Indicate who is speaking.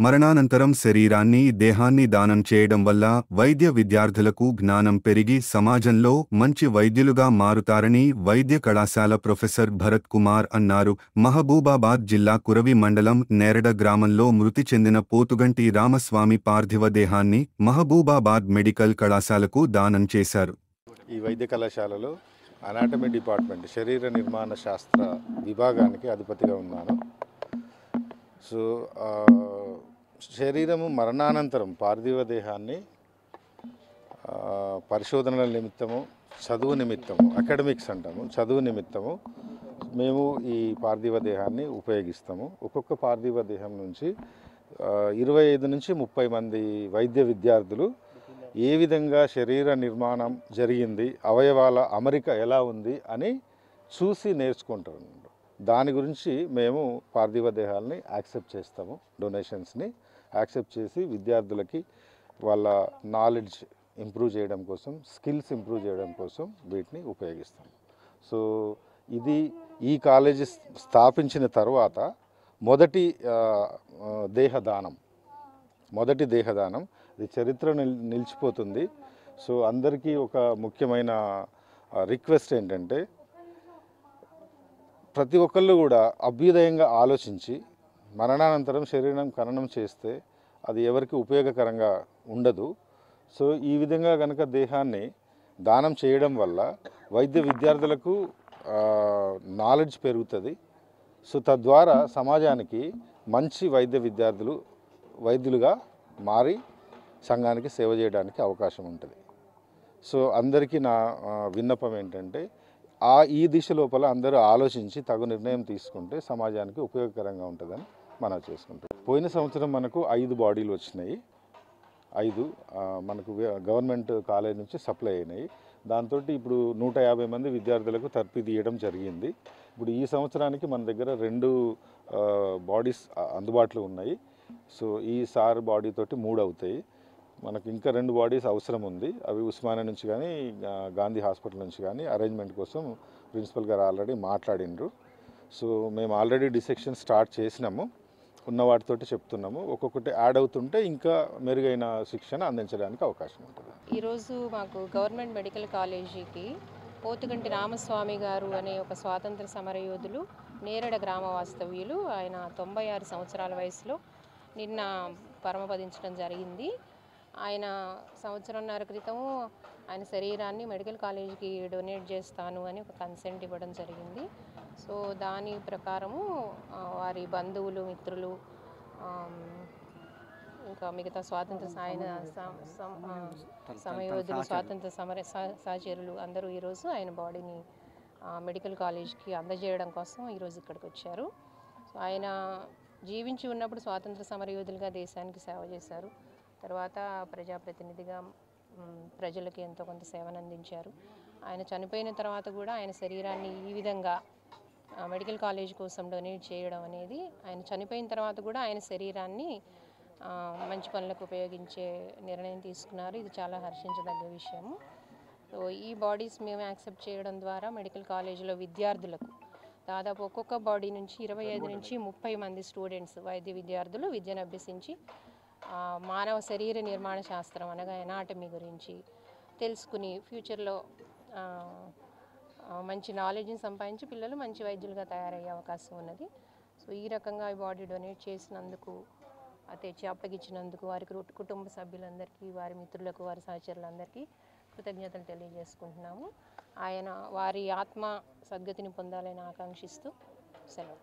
Speaker 1: మరణానంతరం శరీరాన్ని దేహాన్ని దానం చేయడం వల్ల వైద్య విద్యార్థులకు జ్ఞానం పెరిగి సమాజంలో మంచి వైద్యులుగా మారుతారని వైద్య కళాశాల ప్రొఫెసర్ భరత్ కుమార్ అన్నారు. మహబూబాబాద్ జిల్లా కురవి మండలం నేరడ గ్రామంలో మృతి చెందిన పోతుగంటి రామస్వామి పార్థివ దేహాన్ని మహబూబాబాద్ మెడికల్ కళాశాలకు దానం చేశారు.
Speaker 2: ఈ వైద్య కళాశాలలో అనాటమీ డిపార్ట్మెంట్ శరీర నిర్మాణ శాస్త్ర విభాగానికి అధిపతిగా ఉన్నాను. సో శరీరము మరణానంతరం పార్థివ దేహాన్ని పరిశోధనల నిమిత్తము, చదువు నిమిత్తము, అకాడమిక్స్ అంటాము, చదువు నిమిత్తము మేము ఈ పార్థివ దేహాన్ని ఉపయోగిస్తాము. ఒక్కొక్క పార్థివ దేహం నుంచి 25 నుంచి 30 మంది వైద్య విద్యార్థులు ఏ విధంగా శరీర నిర్మాణం జరిగింది, అవయవాల అమరిక ఎలా ఉంది అని చూసి నేర్చుకుంటారు. దాని గురించి మేము పార్థివ దేహాలని యాక్సెప్ట్ చేస్తాము. డొనేషన్స్ని యాక్సెప్ట్ చేసి విద్యార్థులకి వాళ్ళ నాలెడ్జ్ ఇంప్రూవ్ చేయడం కోసం, స్కిల్స్ ఇంప్రూవ్ చేయడం కోసం వీటిని ఉపయోగిస్తాం. సో ఇది ఈ కాలేజీ స్థాపించిన తర్వాత మొదటి దేహదానం ఇది చరిత్ర నిలిచిపోతుంది. సో అందరికీ ఒక ముఖ్యమైన రిక్వెస్ట్ ఏంటంటే ప్రతి ఒక్కళ్ళు కూడా అభ్యుదయంగా ఆలోచించి మరణానంతరం శరీరం ఖననం చేస్తే అది ఎవరికి ఉపయోగకరంగా ఉండదు. సో ఈ విధంగా కనుక దేహాన్ని దానం చేయడం వల్ల వైద్య విద్యార్థులకు నాలెడ్జ్ పెరుగుతుంది. సో తద్వారా సమాజానికి మంచి వైద్యులుగా మారి సంఘానికి సేవ చేయడానికి అవకాశం ఉంటుంది. సో అందరికీ నా విన్నపం ఏంటంటే ఈ దిశ లోపల అందరూ ఆలోచించి తగు నిర్ణయం తీసుకుంటే సమాజానికి ఉపయోగకరంగా ఉంటుందని మనం చేసుకుంటాం. పోయిన సంవత్సరం మనకు 5 బాడీలు వచ్చినాయి. 5 మనకు గవర్నమెంట్ కాలేజ్ నుంచి సప్లై అయినాయి. దాంతో ఇప్పుడు 150 మంది విద్యార్థులకు థెరపీ తీయడం జరిగింది. ఇప్పుడు ఈ సంవత్సరానికి మన దగ్గర 2 బాడీస్ అందుబాటులో ఉన్నాయి. సో ఈ సార్ బాడీ తోటి 3 అవుతాయి. మనకు ఇంకా 2 బాడీస్ అవసరం ఉంది. అవి ఉస్మానియా నుంచి కానీ గాంధీ హాస్పిటల్ నుంచి కానీ అరేంజ్మెంట్ కోసం ప్రిన్సిపల్ గారు ఆల్రెడీ మాట్లాడినరు. సో మేము ఆల్రెడీ డిసెక్షన్ స్టార్ట్ చేసినాము. ఉన్న వాటితోటి చెప్తున్నాము. ఒక్కొక్కటి యాడ్ అవుతుంటే ఇంకా మెరుగైన శిక్షణ అందించడానికి అవకాశం ఉంటుంది.
Speaker 3: ఈరోజు మాకు గవర్నమెంట్ మెడికల్ కాలేజీకి పోతుగంటి రామస్వామి గారు అనే ఒక స్వాతంత్ర సమరయోధులు, నేరడ గ్రామ వాస్తవ్యులు, ఆయన 96 సంవత్సరాల వయసులో నిన్న పరమపదించడం జరిగింది. ఆయన సంవత్సరంన్నర క్రితము ఆయన శరీరాన్ని మెడికల్ కాలేజీకి డొనేట్ చేస్తాను అని ఒక కన్సెంట్ ఇవ్వడం జరిగింది. సో దాని ప్రకారము వారి బంధువులు, మిత్రులు, ఇంకా మిగతా స్వాతంత్ర సమయోధులు, స్వాతంత్ర సమర సహచరులు అందరూ ఈరోజు ఆయన బాడీని మెడికల్ కాలేజ్కి అందజేయడం కోసం ఈరోజు ఇక్కడికి వచ్చారు. సో ఆయన జీవించి ఉన్నప్పుడు స్వాతంత్ర సమరయోధులుగా దేశానికి సేవ చేశారు. తర్వాత ప్రజాప్రతినిధిగా ప్రజలకి ఎంతో కొంత సేవను అందించారు. ఆయన చనిపోయిన తర్వాత కూడా ఆయన శరీరాన్ని ఈ విధంగా మెడికల్ కాలేజ్ కోసం డొనేట్ చేయడం అనేది, ఆయన చనిపోయిన తర్వాత కూడా ఆయన శరీరాన్ని మంచి పనులకు ఉపయోగించే నిర్ణయం తీసుకున్నారు. ఇది చాలా హర్షించదగ్గ విషయము. సో ఈ బాడీస్ మేము యాక్సెప్ట్ చేయడం ద్వారా మెడికల్ కాలేజీలో విద్యార్థులకు దాదాపు ఒక్కొక్క బాడీ నుంచి 25 నుంచి 30 మంది స్టూడెంట్స్, వైద్య విద్యార్థులు విద్యను అభ్యసించి మానవ శరీర నిర్మాణ శాస్త్రం అనగా ఎనాటమీ గురించి తెలుసుకుని ఫ్యూచర్లో మంచి నాలెడ్జ్ని సంపాదించి పిల్లలు మంచి వైద్యులుగా తయారయ్యే అవకాశం ఉన్నది. సో ఈ రకంగా ఈ బాడీ డొనేట్ చేసినందుకు, తెచ్చి అప్పగించినందుకు వారికి కుటుంబ సభ్యులందరికీ, వారి మిత్రులకు, వారి సహచరులందరికీ కృతజ్ఞతలు తెలియజేసుకుంటున్నాము. వారి ఆత్మ సద్గతిని పొందాలని ఆకాంక్షిస్తూ సెలవు.